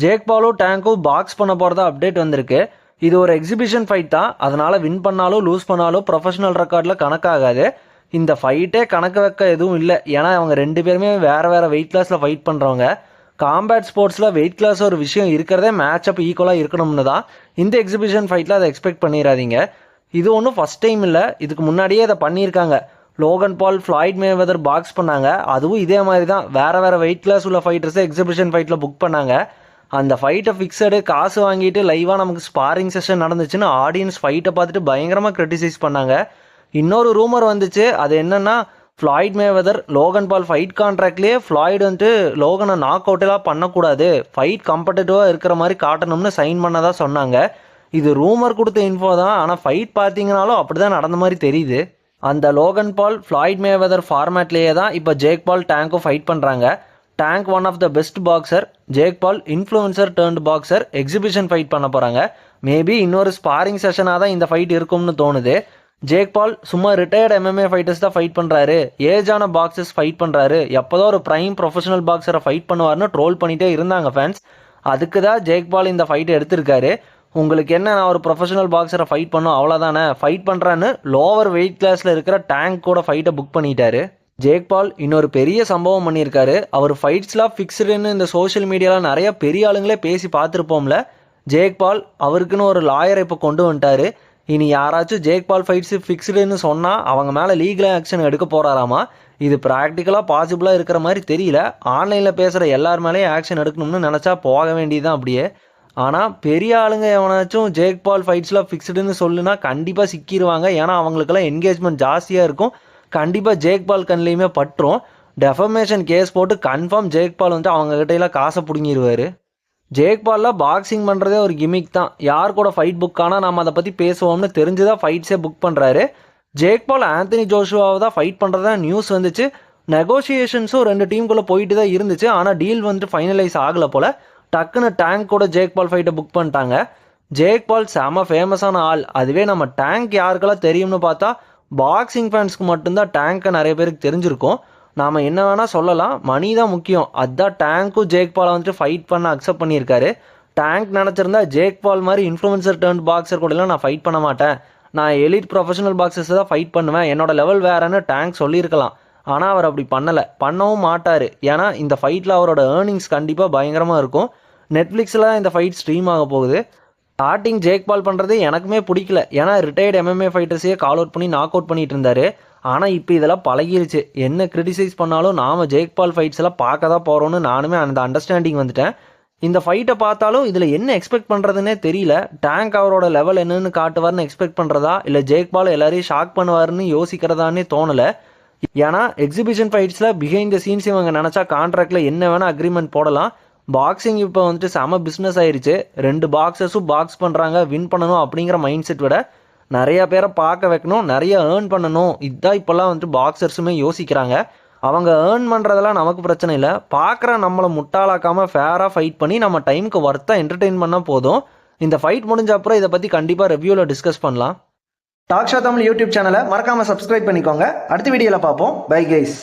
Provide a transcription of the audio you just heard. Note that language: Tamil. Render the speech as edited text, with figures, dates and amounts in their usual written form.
ஜேக் பாலும் டேங்க்கும் பாக்ஸ் பண்ண போகிறதா அப்டேட் வந்திருக்கு. இது ஒரு எக்ஸிபிஷன் ஃபைட் தான். அதனால் வின் பண்ணாலும் லூஸ் பண்ணாலும் ப்ரொஃபஷனல் ரெக்கார்டில் கணக்காகாது. இந்த ஃபைட்டே கணக்கு வைக்க எதுவும் இல்லை. ஏன்னா அவங்க 2 பேருமே வேறு வெயிட் கிளாஸில் ஃபைட் பண்ணுறவங்க. காம்பேட் ஸ்போர்ட்ஸில் வெயிட் கிளாஸ் ஒரு விஷயம் இருக்கிறதே மேட்ச் அப் ஈக்குவலாக இருக்கணும்னு தான். இந்த எக்ஸிபிஷன் ஃபைட்டில் அதை எக்ஸ்பெக்ட் பண்ணிடாதீங்க. இது ஒன்றும் ஃபஸ்ட் டைம் இல்லை, இதுக்கு முன்னாடியே அதை பண்ணியிருக்காங்க. Logan Paul Floyd Mayweather box பண்ணாங்க. அதுவும் இதே மாதிரி தான் வேறு வெயிட் கிளாஸ் உள்ள ஃபைட்டர்ஸை எக்ஸிபிஷன் ஃபைட்டில் புக் பண்ணாங்க. அந்த ஃபைட்டை ஃபிக்ஸடு காசு வாங்கிட்டு லைவாக நமக்கு ஸ்பாரிங் செஷன் நடந்துச்சுன்னு ஆடியன்ஸ் ஃபைட்டை பார்த்துட்டு பயங்கரமாக கிரிட்டிசைஸ் பண்ணாங்க. இன்னொரு ரூமர் வந்துச்சு. அது என்னென்னா, Floyd Mayweather Logan Paul fight கான்ட்ராக்ட்லேயே ஃப்ளாய்டு வந்துட்டு லோகனை நாக் அவுட்டெல்லாம் பண்ணக்கூடாது, ஃபைட் கம்படேட்டிவாக இருக்கிற மாதிரி காட்டணும்னு சைன் பண்ணதாக சொன்னாங்க. இது ரூமர் கொடுத்த இன்ஃபோ தான். ஆனால் ஃபைட் பார்த்தீங்கனாலும் அப்படி தான் நடந்த மாதிரி தெரியுது. அந்த லோகன் பால் ஃப்ளாய்ட் மேவெதர் ஃபார்மேட்லேயே தான் இப்போ ஜேக் பால் டேங்க்கும் ஃபைட் பண்ணுறாங்க. Tank one of the best boxer, Jake Paul influencer turned boxer. Exhibition fight பண்ண போகிறாங்க. மேபி இன்னொரு ஸ்பாரிங் செஷனாக தான் இந்த ஃபைட் இருக்கும்னு தோணுது. ஜேக் பால் சும்மா ரிட்டையர்டு MMA ஃபைட்டர்ஸ் தான் ஃபைட் பண்ணுறாரு, ஏஜான பாக்ஸர்ஸ் ஃபைட் பண்ணுறாரு, எப்போதான் ஒரு ப்ரைம் ப்ரொஃபஷனல் பாக்ஸரை ஃபைட் பண்ணுவார்னு ட்ரோல் பண்ணிகிட்டே இருந்தாங்க ஃபேன்ஸ். அதுக்கு தான் ஜேக் பால் இந்த ஃபைட்டை எடுத்திருக்காரு. உங்களுக்கு என்ன, நான் ஒரு ப்ரொஃபஷனல் பாக்ஸரை ஃபைட் பண்ணும் அவ்வளோதானே, ஃபைட் பண்ணுறான்னு லோவர் வெயிட் கிளாஸில் இருக்கிற டேங்க் கூட ஃபைட்டை புக் பண்ணிட்டாரு. ஜேக் பால் இன்னொரு பெரிய சம்பவம் பண்ணியிருக்காரு. அவர் ஃபைட்ஸ்லாம் ஃபிக்ஸ்டுன்னு இந்த சோஷியல் மீடியாவில் நிறைய பெரிய ஆளுங்களே பேசி பார்த்துருப்போம்ல. ஜேக் பால் அவருக்குன்னு ஒரு லாயரை இப்போ கொண்டு வந்துட்டாரு. இனி யாராச்சும் ஜேக் பால் ஃபைட்ஸு ஃபிக்ஸ்டுன்னு சொன்னால் அவங்க மேலே லீகல் ஆக்ஷன் எடுக்க போகிறாராமா. இது ப்ராக்டிக்கலாக பாசிபிளாக இருக்கிற மாதிரி தெரியல. ஆன்லைனில் பேசுகிற எல்லார் மேலேயும் ஆக்ஷன் எடுக்கணும்னு நினச்சா போக வேண்டியதுதான் அப்படியே. ஆனால் பெரிய ஆளுங்க எவனாச்சும் ஜேக் பால் ஃபைட்ஸ்லாம் ஃபிக்ஸ்டுன்னு சொல்லுனா கண்டிப்பாக சிக்கிடுவாங்க. ஏன்னா அவங்களுக்கெல்லாம் என்கேஜ்மெண்ட் ஜாஸ்தியாக இருக்கும். கண்டிப்பாக ஜேக் பால் கண்ணிலையுமே பற்றும். டெஃபமேஷன் கேஸ் போட்டு கன்ஃபார்ம் ஜேக் பால் வந்து அவங்க கிட்டையெல்லாம் காசை பிடுங்கிடுவார். ஜேக் பாலில் பாக்ஸிங் பண்ணுறதே ஒரு கிமிக் தான். யார் கூட ஃபைட் புக் ஆனால் நம்ம அதை பற்றி பேசுவோம்னு தெரிஞ்சுதான் ஃபைட்ஸே புக் பண்ணுறாரு. ஜேக் பால் ஆந்தனி ஜோஷுவாவை தான் ஃபைட் பண்ணுறதா நியூஸ் வந்துச்சு. நெகோசியேஷன்ஸும் 2 டீமுக்குள்ளே போயிட்டு தான் இருந்துச்சு. ஆனால் டீல் வந்துட்டு ஃபைனலைஸ் ஆகலை போல். டக்குன்னு டேங்க் கூட ஜேக் பால் ஃபைட்டை புக் பண்ணிட்டாங்க. ஜேக் பால் செம ஃபேமஸான ஆள். அதுவே நம்ம டேங்க் யாருக்கெல்லாம் தெரியும்னு பார்த்தா பாக்ஸிங் ஃபேன்ஸ்க்கு மட்டும்தான் டேங்க்கை நிறைய பேருக்கு தெரிஞ்சிருக்கும். நாம் என்ன வேணால் சொல்லலாம், மணி தான் முக்கியம். அதுதான் டேங்க்கும் ஜேக் பாலை வந்துட்டு ஃபைட் பண்ண அக்செப்ட் பண்ணியிருக்காரு. டேங்க் நினச்சிருந்தா ஜேக் பால் மாதிரி இன்ஃப்ளூயன்சர் டர்ன் பாக்ஸர் கூடலாம் நான் ஃபைட் பண்ண மாட்டேன், நான் எலிட் ப்ரொஃபஷனல் பாக்ஸர்ஸ் தான் ஃபைட் பண்ணுவேன், என்னோட லெவல் வேறன்னு டேங்க் சொல்லியிருக்கலாம். ஆனால் அவர் அப்படி பண்ணலை, பண்ணவும் மாட்டார். ஏன்னா இந்த ஃபைட்டில் அவரோட ஏர்னிங்ஸ் கண்டிப்பாக பயங்கரமாக இருக்கும். நெட்ஃப்ளிக்ஸில் இந்த ஃபைட் ஸ்ட்ரீம் ஆக போகுது. ஸ்டார்டிங் ஜேக் பால் பண்ணுறது எனக்குமே பிடிக்கல. ஏன்னா ரிட்டையர்டு MMA ஃபைட்டர்ஸையே கால் அவுட் பண்ணி நாக் அவுட் பண்ணிட்டு இருந்தார். ஆனால் இப்போ இதெல்லாம் பழகிருச்சு. என்ன கிரிட்டிசைஸ் பண்ணாலும் நாம் ஜேக் பால் ஃபைட்ஸ் எல்லாம் பார்க்க தான் போகிறோன்னு நானுமே அந்த அண்டர்ஸ்டாண்டிங் வந்துட்டேன். இந்த ஃபைட்டை பார்த்தாலும் இதில் என்ன எக்ஸ்பெக்ட் பண்ணுறதுன்னே தெரியல. டேங்க் அவரோட லெவல் என்னன்னு காட்டுவார்னு எக்ஸ்பெக்ட் பண்ணுறதா, இல்லை ஜேக் பால் எல்லாரையும் ஷாக் பண்ணுவார்னு யோசிக்கிறதானே தோணலை. ஏன்னா எக்ஸிபிஷன் ஃபைட்ஸில் பிஹைண்ட் த சீன்ஸ் இவங்க நினச்சா கான்ட்ராக்டில் என்ன வேணால் அக்ரிமெண்ட் போடலாம். பாக்ஸிங் இப்போ வந்துட்டு செம பிஸ்னஸ் ஆயிடுச்சு. 2 பாக்ஸர்ஸும் பாக்ஸ் பண்ணுறாங்க, வின் பண்ணணும் அப்படிங்கிற மைண்ட் செட் விட நிறையா பேரை பார்க்க வைக்கணும், நிறைய ஏர்ன் பண்ணணும், இதுதான் இப்போல்லாம் வந்துட்டு பாக்ஸர்ஸுமே யோசிக்கிறாங்க. அவங்க ஏர்ன் பண்ணுறதெல்லாம் நமக்கு பிரச்சனை இல்லை. பார்க்குற நம்மளை முட்டாளாக்காமல் ஃபேராக ஃபைட் பண்ணி நம்ம டைமுக்கு ஒர்த்தாக என்டர்டெயின் பண்ணால் போதும். இந்த ஃபைட் முடிஞ்ச அப்புறம் இதை பற்றி கண்டிப்பாக ரிவ்யூவில் டிஸ்கஸ் பண்ணலாம். டாக் ஷோ தமிழ் யூடியூப் சேனலை மறக்காமல் சப்ஸ்கிரைப் பண்ணிக்கோங்க. அடுத்த வீடியோவில் பார்ப்போம். Bye guys.